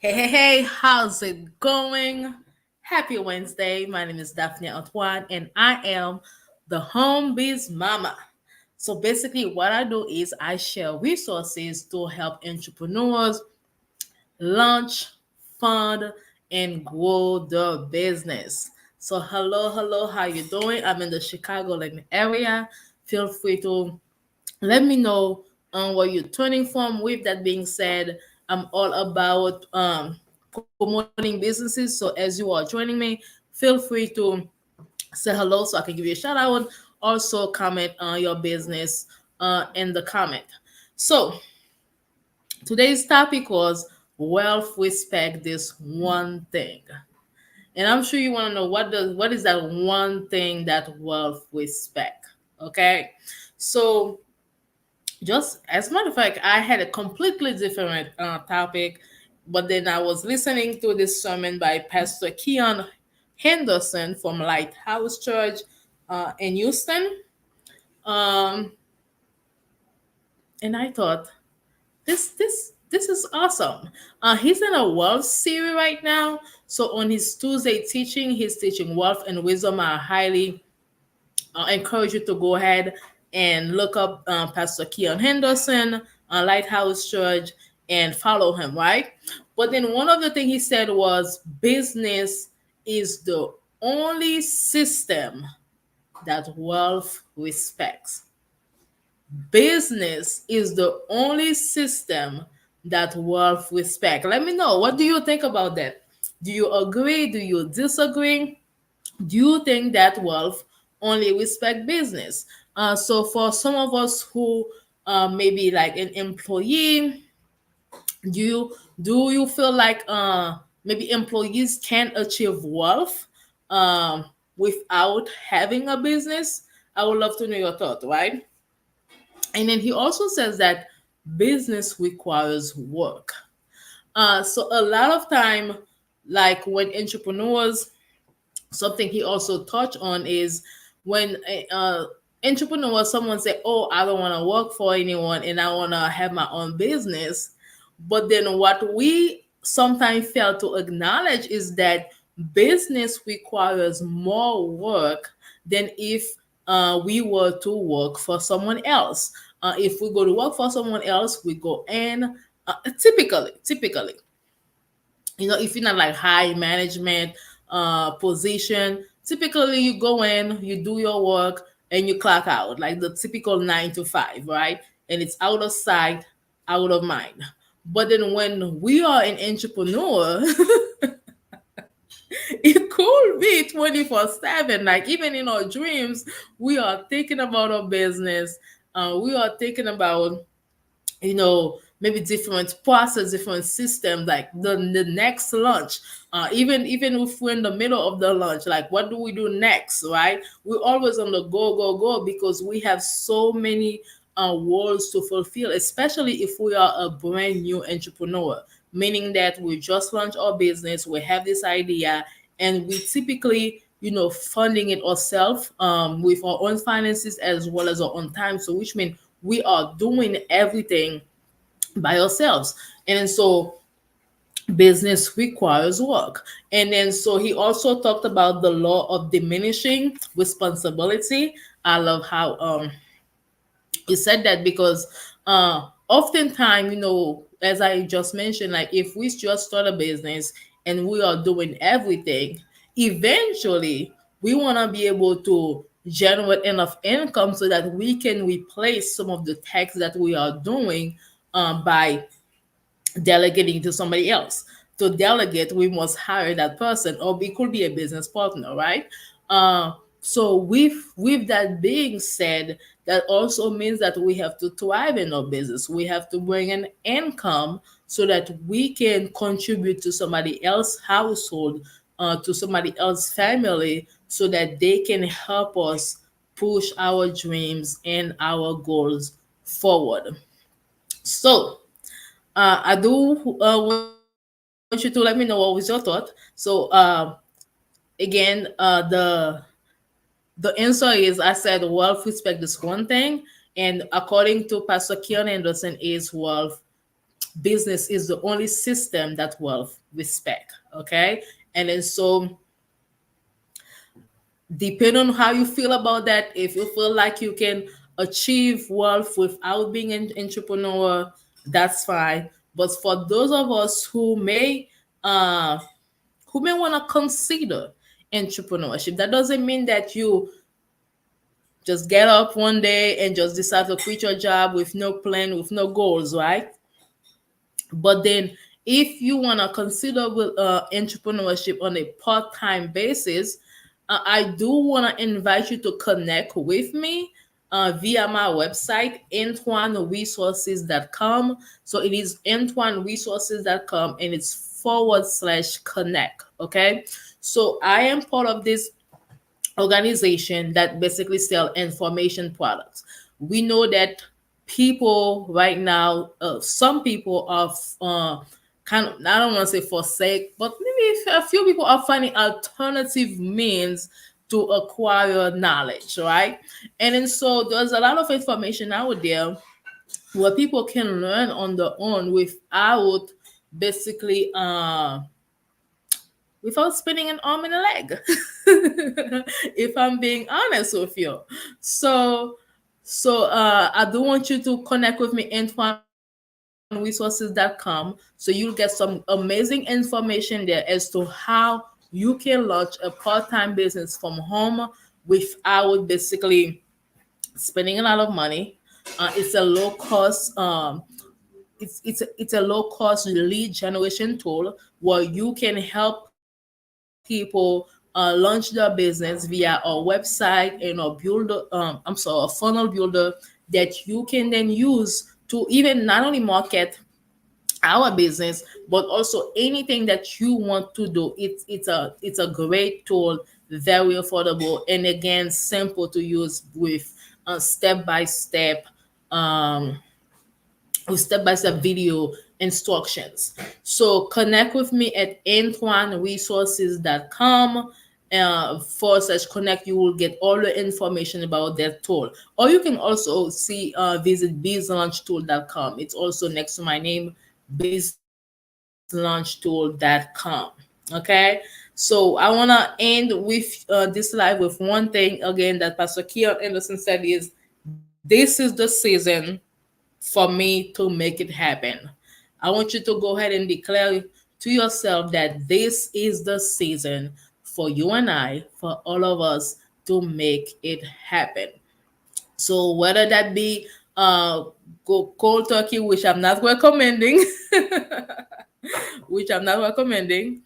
Hey, how's it going? Happy Wednesday. My name is Daphne Antoine, and I am the Home Biz Mama. So, basically, what I do is I share resources to help entrepreneurs launch, fund, and grow their business. So, hello, how you doing? I'm in the Chicagoland area. Feel free to let me know where you're turning from. With that being said, I'm all about promoting businesses. So as you are joining me, feel free to say hello so I can give you a shout out. Also, comment on your business in the comment. So today's topic was wealth respect this one thing. And I'm sure you want to know what is that one thing that wealth respect. Okay. So just as a matter of fact, I had a completely different topic, but then I was listening to this sermon by Pastor Keon Henderson from Lighthouse Church in Houston, um, and I thought this is awesome. He's in a wealth series right now, so on his Tuesday teaching, he's teaching wealth and wisdom. I highly encourage you to go ahead and look up Pastor Keon Henderson, Lighthouse Church, and follow him, right? But then one of the things he said was business is the only system that wealth respects. Business is the only system that wealth respect. Let me know. What do you think about that? Do you agree? Do you disagree? Do you think that wealth only respect business? So for some of us who maybe like an employee, do you feel like maybe employees can achieve wealth um, without having a business? I would love to know your thought, right? And then he also says that business requires work. So a lot of time, like when entrepreneurs, something he also touched on is when entrepreneur someone say, oh, I don't want to work for anyone and I want to have my own business. But then what we sometimes fail to acknowledge is that business requires more work than if we were to work for someone else. If we go to work for someone else, we go in typically, if you're not like high management position, typically you go in, you do your work, and you clock out, like the typical 9 to 5, right? And it's out of sight, out of mind. But then when we are an entrepreneur, it could be 24/7. Like even in our dreams, we are thinking about our business. We are thinking about maybe different process, different systems, like the next launch. Even if we're in the middle of the launch, like what do we do next, right? We're always on the go because we have so many roles to fulfill, especially if we are a brand new entrepreneur, meaning that we just launched our business, we have this idea, and we typically funding it ourselves with our own finances as well as our own time. So which means we are doing everything by ourselves. And then so business requires work. And then so he also talked about the law of diminishing responsibility. I love how he said that because oftentimes, as I just mentioned, like if we just start a business and we are doing everything, eventually we want to be able to generate enough income so that we can replace some of the tasks that we are doing by delegating to somebody else. To delegate, we must hire that person, or we could be a business partner, right? So with that being said, that also means that we have to thrive in our business. We have to bring an income so that we can contribute to somebody else's household, to somebody else's family, so that they can help us push our dreams and our goals forward. So I do want you to let me know what was your thought. So again, the answer is I said wealth respect is one thing, and according to Pastor Keon Anderson, is wealth business is the only system that wealth respect. Okay. And then so depending on how you feel about that, if you feel like you can achieve wealth without being an entrepreneur, that's fine. But for those of us uh who may want to consider entrepreneurship, that doesn't mean that you just get up one day and just decide to quit your job with no plan, with no goals, right? But then, if you want to consider entrepreneurship on a part-time basis, I do want to invite you to connect with me via my website, antoineresources.com. So it is antoineresources.com, and it's / connect. Okay. So I am part of this organization that basically sell information products. We know that people right now, some people are kind of, I don't want to say forsake, but maybe a few people are finding alternative means to acquire knowledge, right? And then so there's a lot of information out there where people can learn on their own without basically without spinning an arm and a leg. If I'm being honest with you. So I do want you to connect with me, AntoineResources.com, so you'll get some amazing information there as to how you can launch a part-time business from home without basically spending a lot of money. It's a low cost it's a low cost lead generation tool where you can help people launch their business via our website and a builder a funnel builder that you can then use to even not only market our business but also anything that you want to do. It's a great tool, very affordable, and again simple to use with step by step um video instructions. So connect with me at antoineresources.com / connect. You will get all the information about that tool. Or you can also visit bizlaunchtool.com. It's also next to my name, bizlaunchtool.com. Okay. So I want to end with this live with one thing again that Pastor Keon Anderson said is this is the season for me to make it happen. I want you to go ahead and declare to yourself that this is the season for you and I, for all of us to make it happen. So whether that be go cold turkey, which I'm not recommending, which I'm not recommending,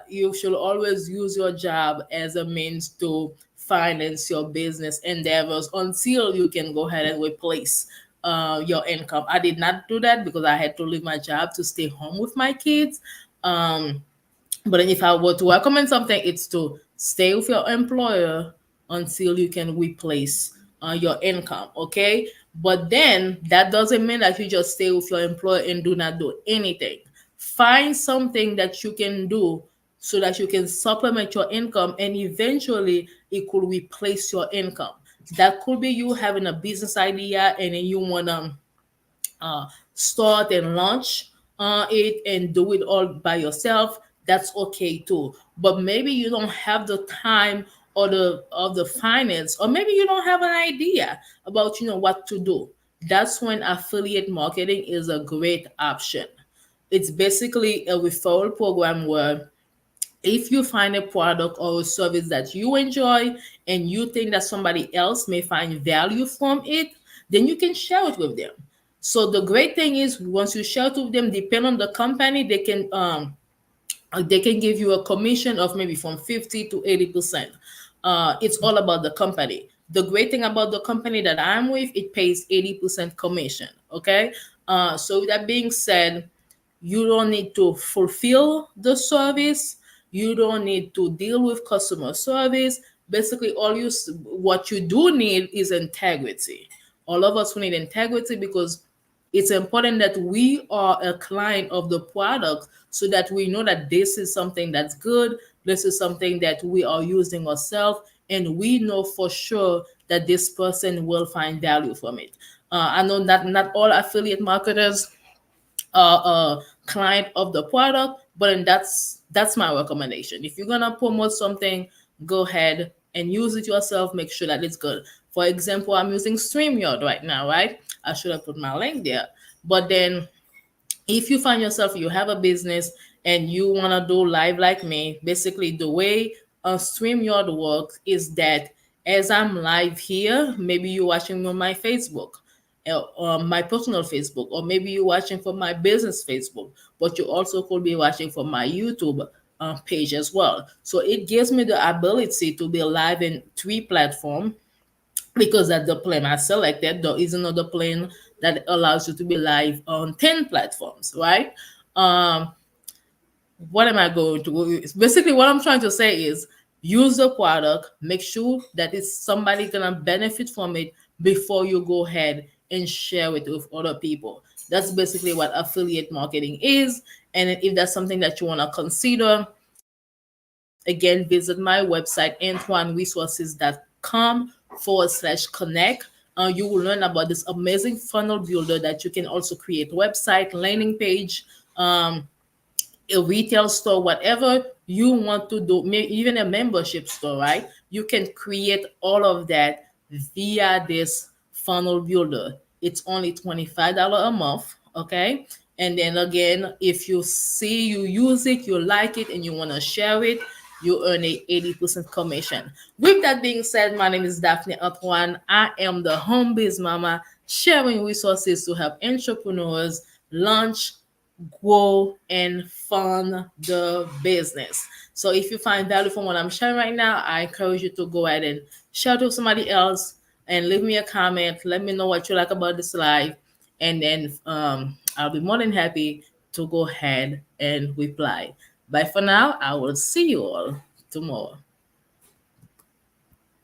you should always use your job as a means to finance your business endeavors until you can go ahead and replace your income. I did not do that because I had to leave my job to stay home with my kids. But then if I were to recommend something, it's to stay with your employer until you can replace your income. Okay. But then that doesn't mean that you just stay with your employer and do not do anything. Find something that you can do so that you can supplement your income and eventually it could replace your income. That could be you having a business idea and then you want to start and launch it and do it all by yourself. That's okay too. But maybe you don't have the time or the finance, or maybe you don't have an idea about what to do. That's when affiliate marketing is a great option. It's basically a referral program where if you find a product or a service that you enjoy and you think that somebody else may find value from it, then you can share it with them. So the great thing is once you share it with them, depend on the company, they can give you a commission of maybe from 50 to 80%. It's all about the company. The great thing about the company that I'm with, it pays 80% commission. Okay. So with that being said, you don't need to fulfill the service. You don't need to deal with customer service. Basically, what you do need is integrity. All of us need integrity because it's important that we are a client of the product so that we know that this is something that's good. This is something that we are using ourselves, and we know for sure that this person will find value from it. I know that not all affiliate marketers client of the product, but then that's my recommendation. If you're gonna promote something, go ahead and use it yourself. Make sure that it's good. For example, I'm using StreamYard right now, right? I should have put my link there. But then if you find yourself you have a business and you want to do live like me, basically the way a StreamYard works is that as I'm live here, maybe you're watching on my Facebook, my personal Facebook, or maybe you're watching from my business Facebook, but you also could be watching from my YouTube page as well. So it gives me the ability to be live in 3 platforms, because that's the plan I selected. There is another plan that allows you to be live on 10 platforms, right? Um, what am I going to basically what I'm trying to say is use the product, make sure that it's somebody gonna benefit from it before you go ahead and share it with other people. That's basically what affiliate marketing is. And if that's something that you want to consider, again, visit my website, antoineresources.com/connect. You will learn about this amazing funnel builder that you can also create website, landing page, a retail store, whatever you want to do, even a membership store, right? You can create all of that via this funnel builder. It's only $25 a month, okay? And then again, if you see you use it, you like it, and you want to share it, you earn a 80% commission. With that being said, my name is Daphne Antoine. I am the home biz mama, sharing resources to help entrepreneurs launch, grow, and fund the business. So if you find value from what I'm sharing right now, I encourage you to go ahead and share it with somebody else and leave me a comment. Let me know what you like about this live, and then I'll be more than happy to go ahead and reply. Bye for now. I will see you all tomorrow.